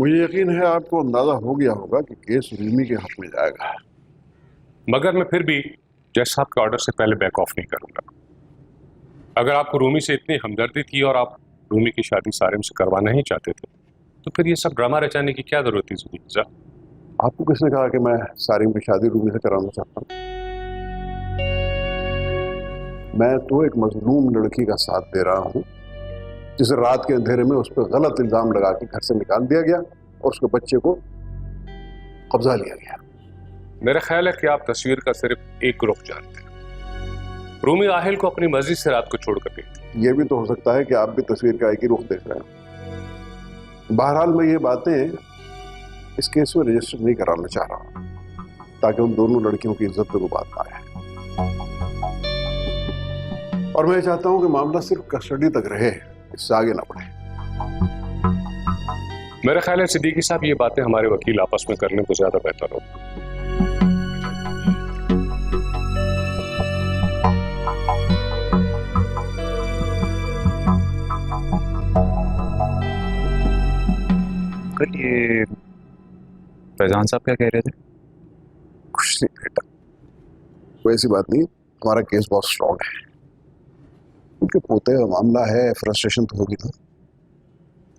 मुझे यकीन है आपको अंदाजा हो गया होगा कि केस रूमी के हक में जाएगा, मगर मैं फिर भी जज साहब के ऑर्डर से पहले बैक ऑफ नहीं करूंगा। अगर आपको रूमी से इतनी हमदर्दी थी और आप रूमी की शादी सारिम से करवाना ही चाहते थे, तो फिर ये सब ड्रामा रचाने की क्या जरूरत थी सिद्दीकी साहब? आपको किसने कहा कि मैं सारिम की शादी रूमी से कराना चाहता हूँ? मैं तो एक मजलूम लड़की का साथ दे रहा हूँ जिसे रात के अंधेरे में उस पर गलत इल्जाम लगा के घर से निकाल दिया गया और उसके बच्चे को कब्जा लिया गया। मेरा ख्याल है कि आप तस्वीर का सिर्फ एक रुख जानते हैं। रूमी आहिल को अपनी मर्जी से रात को छोड़कर गई थी। ये भी तो हो सकता है कि आप भी तस्वीर का एक ही रुख देख रहे हैं। बहरहाल मैं ये बातें इस केस में रजिस्टर नहीं कराना चाह रहा ताकि उन दोनों लड़कियों की इज्जत पे कोई बात ना आए, और मैं चाहता हूं कि मामला सिर्फ कस्टडी तक रहे, इससे आगे ना बढ़े। मेरा ख्याल है सिद्दीकी साहब ये बातें हमारे वकील आपस में करने को ज्यादा बेहतर होगा। ये फैजान साहब क्या कह रहे थे? कुछ नहीं बेटा, कोई ऐसी बात नहीं। हमारा केस बहुत स्ट्रॉन्ग है। उनके पोते का मामला है, फ्रस्ट्रेशन तो होगी ना।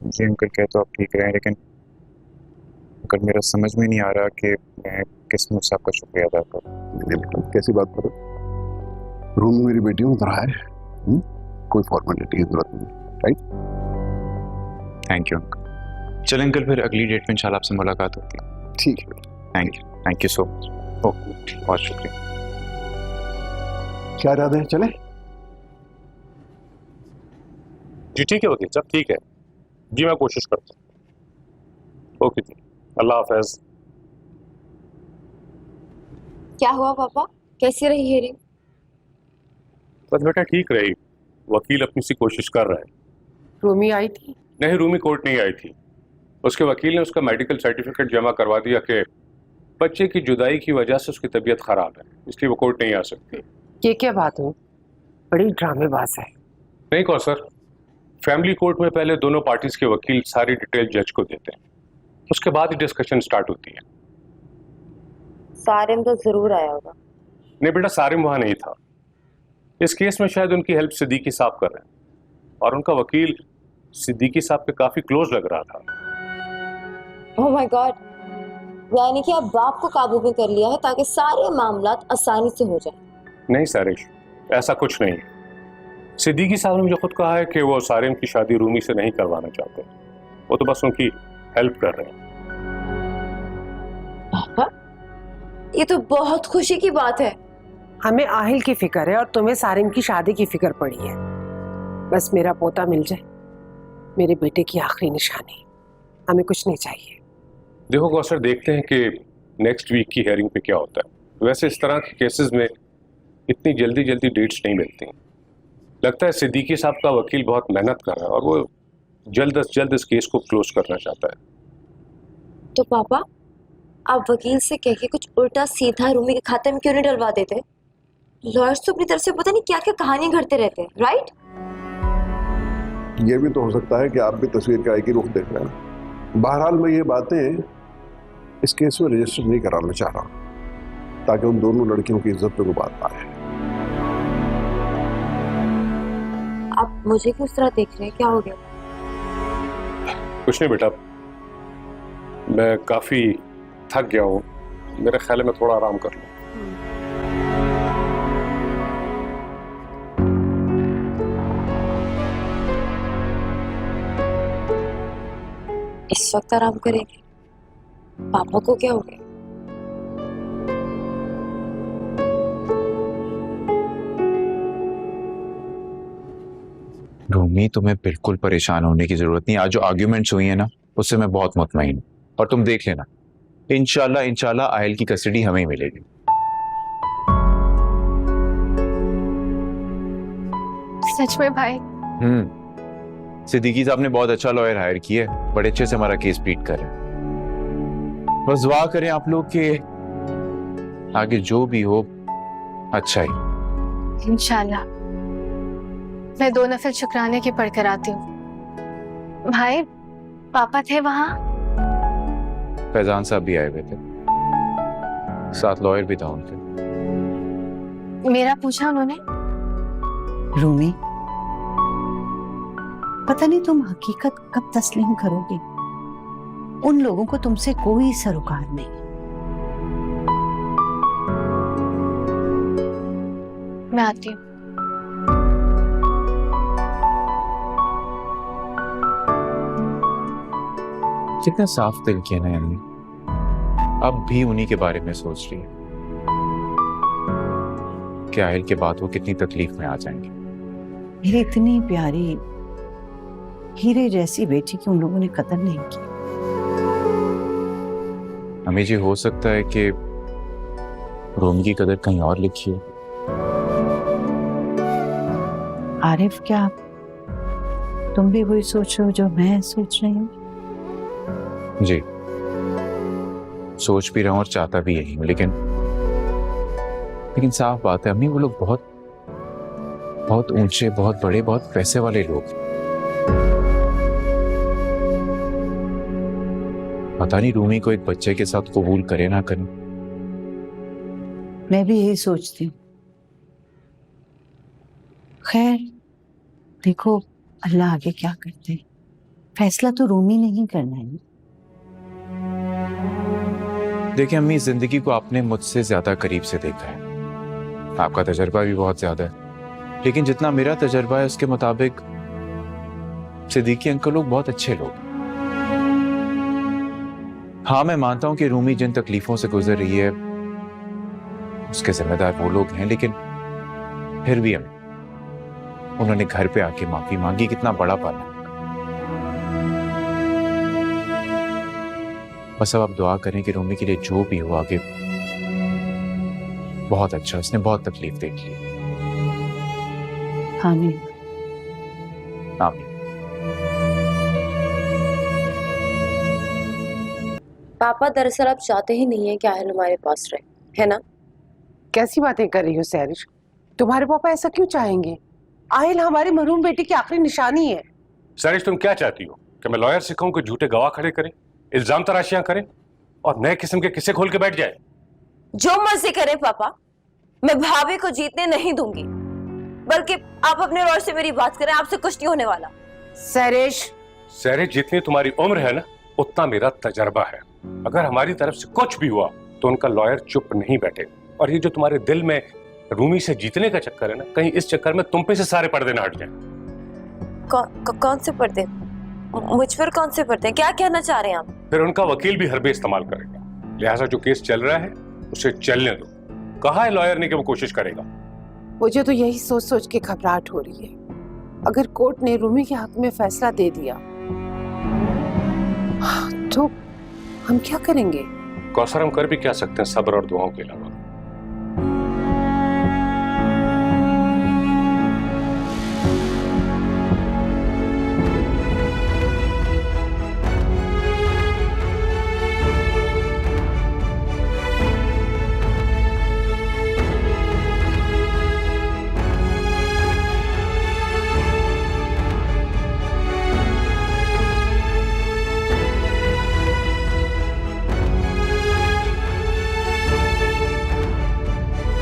जी अंकल, कह तो आप ठीक रहे हैं, लेकिन अंकल मेरा समझ में नहीं आ रहा कि मैं किस मुझसे आपका शुक्रिया अदा करूं। कैसी बात करो? रूमी मेरी बेटी हूँ, तरह है। कोई फॉर्मेलिटी की जरूरत नहीं, राइट? Thank you uncle. चलें अंकल, फिर अगली डेट में इंशाल्लाह आपसे मुलाकात होती है। ठीक है, thank you so much. Okay, बहुत शुक्रिया। क्या इरादे हैं, चले? जी ठीक है वकील साहब, ठीक है जी, मैं कोशिश करता हूँ। ओके जी, अल्लाह हाफिज। क्या हुआ पापा, कैसी रही हियरिंग? बस बेटा ठीक रही, वकील अपनी सी कोशिश कर रहा है। रूमी आई थी? नहीं, रूमी कोर्ट नहीं आई थी। उसके वकील ने उसका मेडिकल सर्टिफिकेट जमा करवा दिया कि बच्चे की जुदाई की वजह से उसकी तबीयत खराब है, इसलिए वो कोर्ट नहीं आ सकती। ये क्या बात हुई? बड़ी ड्रामेबाज है। नहीं कौन सर, फैमिली कोर्ट में पहले दोनों पार्टीज के वकील सारी डिटेल जज को देते हैं, उसके बाद ही डिस्कशन स्टार्ट होती है। सारिम तो जरूर आया होगा। नहीं बेटा, सारिम वहां नहीं था। इस केस में शायद उनकी हेल्प सिद्दीकी साहब कर रहे हैं, और उनका वकील सिद्दीकी साहब के काफी क्लोज लग रहा था। ओह माय गॉड, यानी कि अब बाप को काबू में कर लिया है ताकि सारे मामलात आसानी से हो जाए। नहीं सारिश, ऐसा कुछ नहीं है। सिद्दीकी साहब ने मुझे खुद कहा है कि वो सारिम की शादी रूमी से नहीं करवाना चाहते, वो तो बस उनकी हेल्प कर रहे हैं। पापा, ये तो बहुत खुशी की बात है। हमें आहिल की फिक्र है और तुम्हें सारिम की शादी की फिक्र पड़ी है। बस मेरा पोता मिल जाए, मेरे बेटे की आखिरी निशानी। हमें कुछ नहीं चाहिए। देखो कौसर, देखते हैं कि नेक्स्ट वीक की हियरिंग पे क्या होता है। वैसे इस तरह के केसेस में इतनी जल्दी जल्दी डेट्स नहीं मिलती। लगता है सिद्दीकी साहब का वकील बहुत मेहनत कर रहा है और वो जल्द से जल्द इस केस को क्लोज करना चाहता है। तो पापा, आप वकील से कह के कुछ उल्टा सीधा रूमी के खाते में क्यों नहीं डलवा देते? लॉयर्स तो अपनी तरफ से पता नहीं क्या क्या कहानियां घड़ते रहते हैं, राइट? ये भी तो हो सकता है कि आप भी तस्वीर का एक ही रुख देख रहे हैं। बहरहाल मैं ये बातें इस केस में रजिस्टर नहीं कराना चाह रहा ताकि उन दोनों लड़कियों की इज्जत पे कोई बात ना आए। आप मुझे क्यों इस तरह देख रहे हैं, क्या हो गया? कुछ नहीं बेटा, मैं काफी थक गया हूँ, मेरे ख्याल है मैं थोड़ा आराम कर लूँ। इस वक्त आराम करेंगे? पापा को क्या हो गया? रूमी, तुम्हें बिल्कुल परेशान होने की जरूरत नहीं। आज जो आर्ग्यूमेंट्स हुई है ना, उससे मैं बहुत मुतमईन हूँ। और तुम देख लेना, इंशाल्लाह इंशाल्लाह आहिल की कस्टडी हमें ही मिलेगी। सच में भाई? सिद्दीकी साहब ने बहुत अच्छा लॉयर हायर किया है, बड़े अच्छे से हमारा केस प्लीड कर रहे हैं। बस दुआ करें आप लोग के आगे जो भी हो अच्छा ही। इंशाल्लाह। मैं 2 नफल शुक्राने के पढ़कर आती हूँ। भाई, पापा थे वहां? फैजान साहब भी आए हुए थे, साथ लॉयर भी था उनके। मेरा पूछा उन्होंने? रूमी, पता नहीं तुम हकीकत कब तस्लीम करोगे। उन लोगों को तुमसे कोई सरोकार नहीं। मैं आती हूँ। कितना साफ दिल किया ना अम्मी, अब भी उन्हीं के बारे में सोच रही है कि आहिल के बाद वो कितनी तकलीफ में आ जाएंगे। मेरी इतनी प्यारी हीरे जैसी बेटी की उन लोगों ने कदर नहीं की। अम्मी जी, हो सकता है कि रोमी की कदर कहीं और लिखी है। आरिफ, क्या तुम भी वही सोच रहे हो जो मैं सोच रही हूँ? जी, सोच भी रहा हूँ और चाहता भी यही हूँ, लेकिन साफ बात है अम्मी, वो लोग बहुत बहुत ऊंचे, बहुत बड़े, बहुत पैसे वाले लोग। पता नहीं रूमी को एक बच्चे के साथ कबूल करे ना करे। मैं भी यही सोचती हूँ। खैर देखो, अल्लाह आगे क्या करते हैं, फैसला तो रूमी ने ही करना है। देखिए अम्मी, जिंदगी को आपने मुझसे ज्यादा करीब से देखा है, आपका तजर्बा भी बहुत ज्यादा है, लेकिन जितना मेरा तजर्बा है उसके मुताबिक सिद्दीकी अंकल लोग बहुत अच्छे लोग। हाँ, मैं मानता हूं कि रूमी जिन तकलीफों से गुजर रही है उसके जिम्मेदार वो लोग हैं, लेकिन फिर भी उन्होंने घर पे आके माफी मांगी, कितना बड़ा पाला। बस अब आप दुआ करें कि रूमी के लिए जो भी हो आगे बहुत अच्छा, उसने बहुत तकलीफ देख ली। आमीन। आमीन। पापा, दरअसल आप चाहते ही नहीं है कि आहिल हमारे पास रहे, है ना? कैसी बातें कर रही हो सैरिश? तुम्हारे पापा ऐसा क्यों चाहेंगे? आहिल हमारी मरहूम बेटी की आखिरी निशानी है। सरिश, तुम क्या चाहती हो कि मैं लॉयर से कहूं कि झूठे गवाह खड़े करें, इल्जाम तराशियां करें और नए किस्म के किस्से खोल के बैठ जाए? जो मर्जी करें पापा, मैं भाभी को जीतने नहीं दूंगी। बल्कि आप अपने लॉयर से मेरी बात करें, आपसे कुछ नहीं होने वाला। सरिश, जितनी तुम्हारी उम्र है ना, उतना मेरा तजर्बा है। अगर हमारी तरफ से कुछ भी हुआ तो उनका लॉयर चुप नहीं बैठेगा। और ये जो तुम्हारे दिल में रूमी से जीतने का चक्कर है ना, कहीं इस चक्कर में तुम पे से सारे पर्दे ना हट जाएं। कौन से पर्दे? मुझ पर कौन से पर्दे? क्या कहना चाह रहे हैं आप? फिर उनका वकील भी हरबे इस्तेमाल करेगा। लिहाजा जो केस चल रहा है उसे चलने दो। कहा है लॉयर ने कि वो कोशिश करेगा। मुझे तो यही सोच सोच के घबराहट हो रही है। अगर कोर्ट ने रूमी के हक में फैसला दे दिया तो हम क्या करेंगे? कौसर, हम कर भी क्या सकते हैं सब्र और दुआओं के अलावा?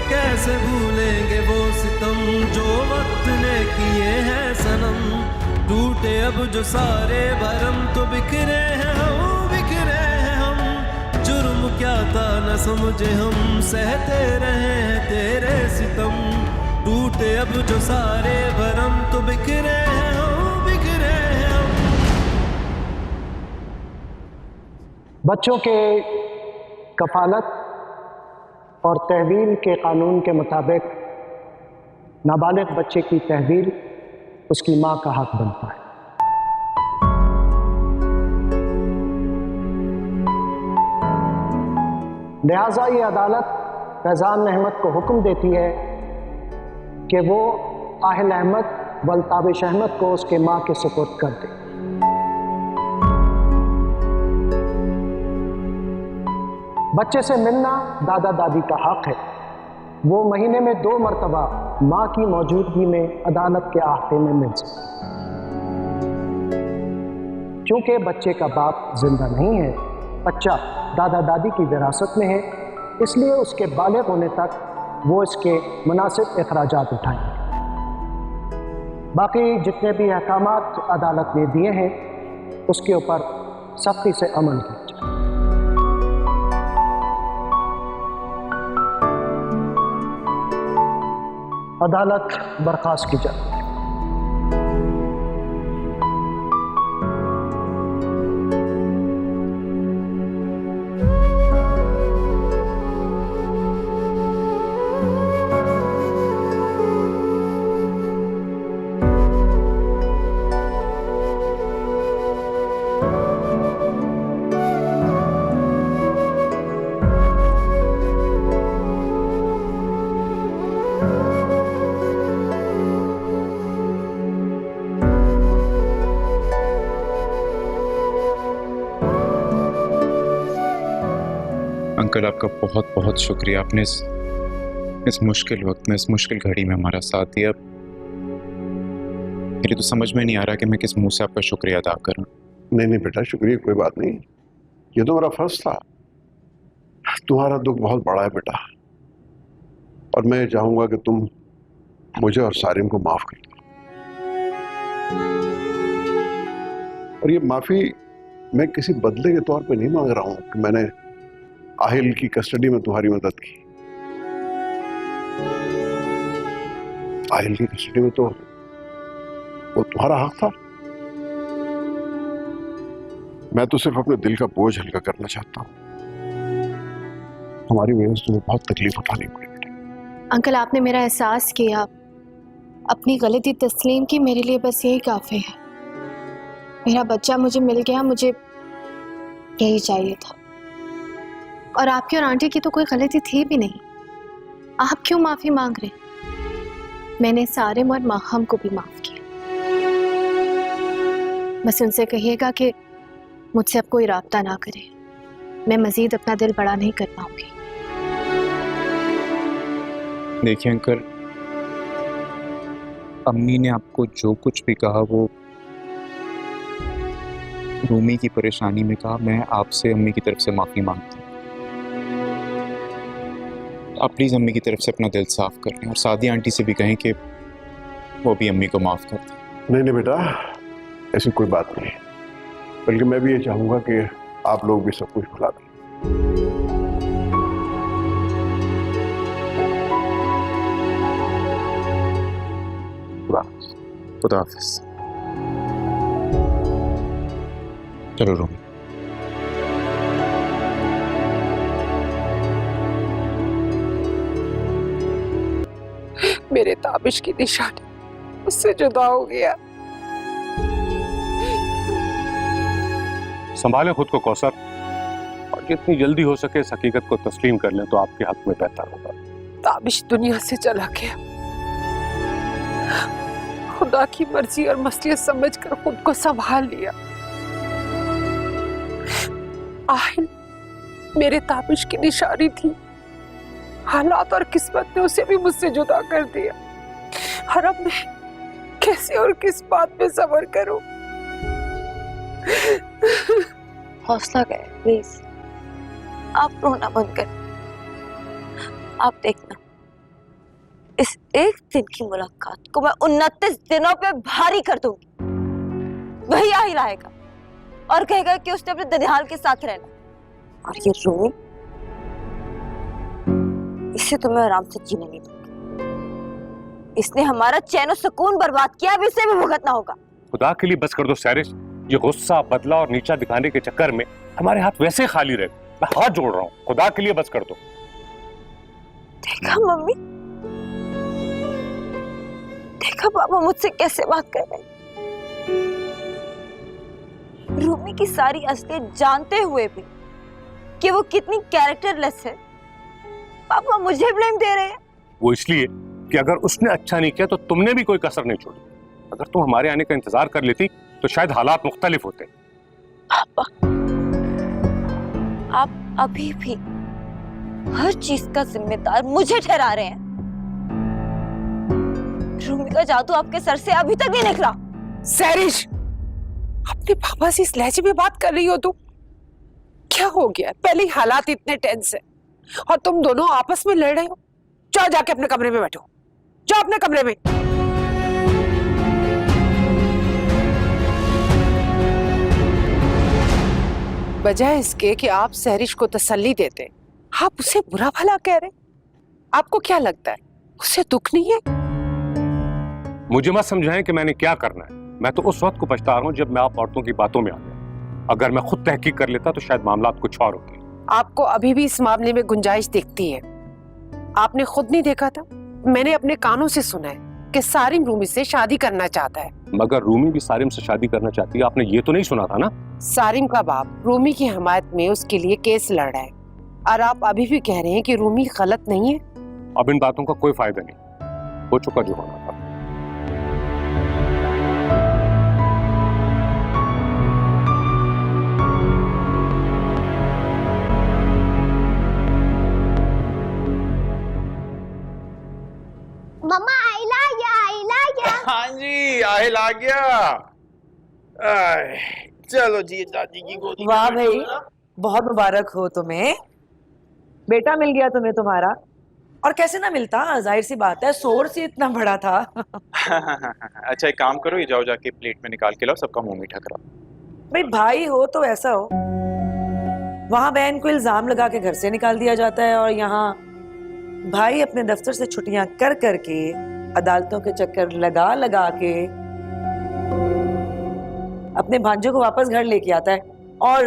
कैसे भूलेंगे वो सितम जो वक्त ने किए हैं सनम। टूटे अब जो सारे भरम तो बिखरे हैं हम। जुर्म क्या था न समझे हम, सहते रहे हैं तेरे सितम। टूटे अब जो सारे भरम तो बिखरे हैं हम। बच्चों के कफालत और तहवील के कानून के मुताबिक नाबालिग बच्चे की तहवील उसकी मां का हक बनता है। लिहाजा ये अदालत फैजान अहमद को हुक्म देती है कि वो आहिल अहमद व अल्ताबिश अहमद को उसके मां के सुपुर्द कर दे। बच्चे से मिलना दादा दादी का हक है। वो महीने में 2 मरतबा माँ की मौजूदगी में अदालत के अहाते में मिल सकते। क्योंकि बच्चे का बाप जिंदा नहीं है, बच्चा दादा दादी की विरासत में है, इसलिए उसके बालिग होने तक वो इसके मुनासिब अखराजात उठाएंगे। बाकी जितने भी अहकामात अदालत ने दिए हैं उसके ऊपर सख्ती से अमल किया जाए। अदालत बर्खास्त की जाए। अंकल, आपका बहुत बहुत शुक्रिया। आपने इस मुश्किल वक्त में, इस मुश्किल घड़ी में हमारा साथ दिया। मेरी तो समझ में नहीं आ रहा कि मैं किस मुंह से आपका शुक्रिया अदा करूं। नहीं बेटा, शुक्रिया कोई बात नहीं, ये तो मेरा फर्ज था। तुम्हारा दुख बहुत बड़ा है बेटा, और मैं चाहूंगा कि तुम मुझे और सारिम को माफ कर दो। और ये माफी मैं किसी बदले के तौर पे नहीं मांग रहा हूं कि मैंने आहिल की कस्टडी में तुम्हारी मदद की। आहिल की कस्टडी में तो वो तुम्हारा हक था। मैं तो सिर्फ अपने दिल का बोझ हल्का करना चाहता हूं। हमारी वजह से तुम्हें बहुत तकलीफ उठानी पड़ी। अंकल, आपने मेरा एहसास किया, अपनी गलती तस्लीम की, मेरे लिए बस यही काफी है। मेरा बच्चा मुझे मिल गया, मुझे यही चाहिए था। और आपकी और आंटी की तो कोई गलती थी भी नहीं। आप क्यों माफी मांग रहे? मैंने सारिम और माहम को भी माफ किया। बस उनसे कहिएगा कि मुझसे अब कोई राब्ता ना करे। मैं मजीद अपना दिल बड़ा नहीं कर पाऊंगी। देखिए अंकल, अम्मी ने आपको जो कुछ भी कहा वो रूमी की परेशानी में कहा। मैं आपसे अम्मी की तरफ से माफी मांगता हूँ। आप प्लीज अम्मी की तरफ से अपना दिल साफ कर लें, और सादी आंटी से भी कहें कि वो भी अम्मी को माफ कर दें। नहीं बेटा, ऐसी कोई बात नहीं, बल्कि मैं भी ये चाहूंगा कि आप लोग भी सब कुछ भुला दें। खुदा हाफिज। चलो रूमी। मेरे ताबिश की निशानी उससे जुदा हो गया। संभालें खुद को कौसर, और जितनी जल्दी हो सके इस हकीकत को तस्लीम कर लें तो आपके हक में बेहतर होगा। ताबिश दुनिया से चला गया। खुदा की मर्जी और मसलियत समझकर खुद को संभाल लिया। आहिल मेरे ताबिश की निशानी थी। हालात और किस्मत ने उसे भी मुझसे जुदा कर दिया। और अब मैं कैसे और किस बात पे सब्र करूं? हौसला करें प्लीज, आप रोना बंद करें। आप देखना, इस एक दिन की मुलाकात को मैं 29 दिनों पे भारी कर दूंगी। वही आहिल आएगा और कहेगा कि उसने अपने दनियाल के साथ रहना। और ये रूमी, इसे तो मैं आराम से जीने नहीं दूंगी। इसने हमारा चैन और सुकून बर्बाद किया, अब इसे भी भुगतना होगा। खुदा के लिए बस कर दो सैरिश। ये गुस्सा, बदला और नीचा दिखाने के चक्कर में हमारे हाथ वैसे खाली रहे। मैं हाथ जोड़ रहा हूँ, खुदा के लिए बस कर दो। देखा मम्मी, देखा पापा मुझसे कैसे बात कर रहे हैं। रूमी की सारी असलियत जानते हुए भी कि वो कितनी कैरेक्टरलेस है, पापा मुझे ब्लेम दे रहे हैं। वो इसलिए कि अगर उसने अच्छा नहीं किया तो तुमने भी कोई कसर नहीं छोड़ी। अगर तुम हमारे आने का इंतजार कर लेती तो शायद हालात मुख्तलिफ होते। पापा, आप अभी भी हर चीज का जिम्मेदार मुझे ठहरा रहे हैं। रूमी का जादू आपके सर से अभी तक नहीं निकला। सैरिश, अपने पापा से इस लहजे में बात कर रही हो तुम? क्या क्या हो गया? पहले ही हालात इतने टेंस है और तुम दोनों आपस में लड़ रहे हो। जाओ जाके अपने कमरे में बैठो, जाओ अपने कमरे में। बजाय इसके कि आप सहरिश को तसल्ली देते, आप उसे बुरा भला कह रहे। आपको क्या लगता है उसे दुख नहीं है? मुझे मत समझाएं कि मैंने क्या करना है। मैं तो उस वक्त को पछता रहा हूं जब मैं आप औरतों की बातों में आ गया। अगर मैं खुद तहकीक कर लेता तो शायद मामला कुछ और होते। आपको अभी भी इस मामले में गुंजाइश दिखती है। आपने खुद नहीं देखा था? मैंने अपने कानों से सुना है कि सारिम रूमी से शादी करना चाहता है। मगर रूमी भी सारिम से शादी करना चाहती है, आपने ये तो नहीं सुना था ना? सारिम का बाप रूमी की हमायत में उसके लिए केस लड़ रहा है और आप अभी भी कह रहे हैं कि रूमी गलत नहीं है। अब इन बातों का कोई फायदा नहीं, हो चुका जो होना था। मम्मा आइला। हाँ जी, आहिल आ गया। चलो जी, दादी की गोदी। वाह भाई, बहुत मुबारक हो तुम्हें, बेटा मिल गया तुम्हें तुम्हारा। और कैसे ना मिलता, जाहिर सी बात है, सोर्स ही इतना बड़ा था। अच्छा एक काम करो, ये जाओ जाके प्लेट में निकाल के लाओ, सबका मुंह मीठा कराओ। भाई भाई हो तो ऐसा हो। वहां बहन को इल्जाम लगा के घर से निकाल दिया जाता है और यहाँ भाई अपने दफ्तर से छुट्टियां कर करके, अदालतों के चक्कर लगा लगा के अपने भांजे को वापस घर लेके आता है, और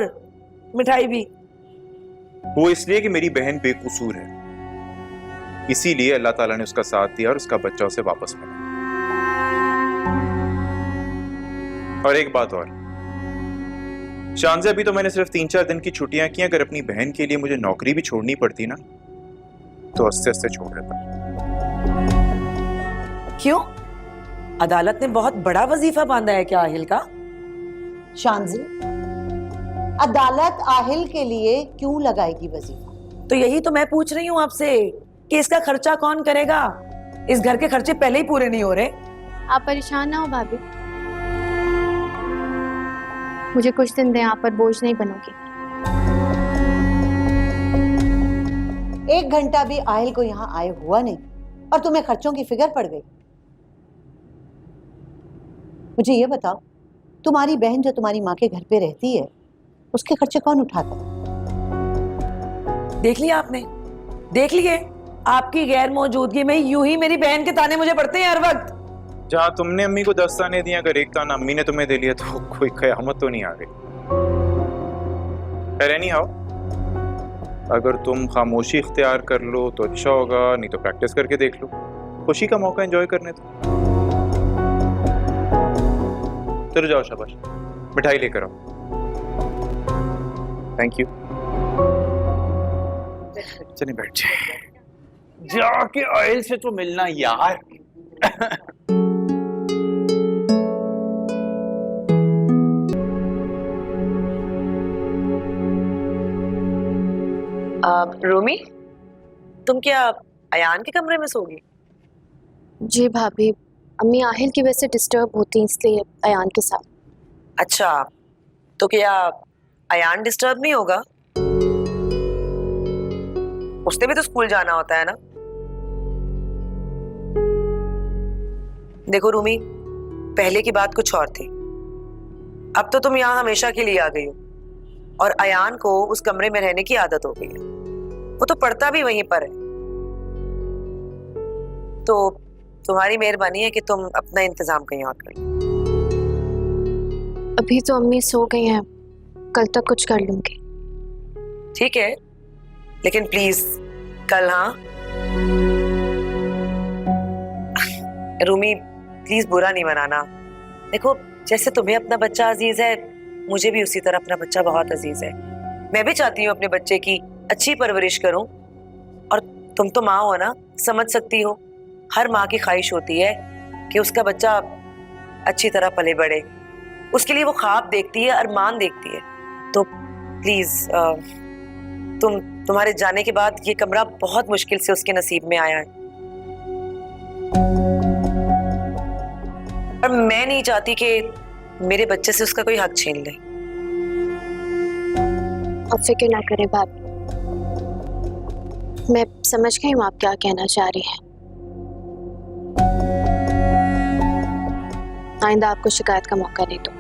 मिठाई भी। वो इसलिए कि मेरी बहन बेकसूर है, इसीलिए अल्लाह ताला ने उसका साथ दिया और उसका बच्चा उसे वापस मिला। और एक बात और, शानज़े, अभी तो मैंने सिर्फ 3-4 दिन की छुट्टियां की। अगर अपनी बहन के लिए मुझे नौकरी भी छोड़नी पड़ती ना, तो आस्ते आस्ते छोड़ देता। क्यों? अदालत ने बहुत बड़ा वजीफा बांधा है क्या आहिल का? शानज़ी, अदालत आहिल के लिए क्यों लगाएगी वजीफा? तो यही तो मैं पूछ रही हूँ आपसे कि इसका खर्चा कौन करेगा? इस घर के खर्चे पहले ही पूरे नहीं हो रहे। आप परेशान ना हो भाभी, मुझे कुछ दिन दें, आप पर बोझ नहीं बनूंगी। 1 घंटा भी आहिल को यहाँ आए हुआ नहीं और तुम्हें खर्चों की फिक्र पड़ गई। मुझे ये बताओ, तुम्हारी बहन जो तुम्हारी माँ के घर पे रहती है, उसके खर्चे कौन उठाता? देख लिया आपने, देख लिए, आपकी गैर मौजूदगी में यूं ही मेरी बहन के ताने मुझे पड़ते हैं हर वक्त। जहाँ तुमने अम्मी को 10 ताने दिए, अगर एक ताना अम्मी ने तुम्हें दे लिया तो कोई कयामत तो नहीं आ गई। खैर नहीं आओ, अगर तुम खामोशी इख्तियार कर लो तो अच्छा होगा, नहीं तो प्रैक्टिस करके देख लो, खुशी का मौका एंजॉय करने दो। चलो जाओ, शाबाश, मिठाई लेकर आओ। Thank you. चलिए बैठ जाए, जाके ऑयल से तो मिलना यार। रूमी, तुम क्या अयान के कमरे में सोगी? जी भाभी, अम्मी आहिल की वजह से डिस्टर्ब होती हैं, इसलिए अयान के साथ। अच्छा, तो क्या अयान डिस्टर्ब नहीं होगा? उसने भी तो स्कूल जाना होता है ना। देखो रूमी, पहले की बात कुछ और थी, अब तो तुम यहाँ हमेशा के लिए आ गई हो और अयान को उस कमरे में रहने की आदत हो गई है। वो तो पढ़ता भी वहीं पर है, तो तुम्हारी मेहरबानी है कि तुम अपना इंतजाम कहीं और कर लो। अभी तो अम्मी सो गई हैं, कल तक कुछ कर लूंगी। ठीक है, लेकिन प्लीज कल। हाँ रूमी, प्लीज बुरा नहीं मनाना। देखो, जैसे तुम्हें अपना बच्चा अजीज है, मुझे भी उसी तरह अपना बच्चा बहुत अजीज है। मैं भी चाहती हूँ अपने बच्चे की अच्छी परवरिश करूं, और तुम तो माँ हो ना, समझ सकती हो। हर माँ की ख्वाहिश होती है कि उसका बच्चा अच्छी तरह पले बढ़े, उसके लिए वो ख्वाब देखती है, अरमान देखती है। तो प्लीज तुम्हारे जाने के बाद ये कमरा बहुत मुश्किल से उसके नसीब में आया है, और मैं नहीं चाहती कि मेरे बच्चे से उसका कोई हक छीन ले। अब फिक्र ना करें भाभी, मैं समझ गई हूँ आप क्या कहना चाह रही हैं। आइंदा आपको शिकायत का मौका नहीं दूँ।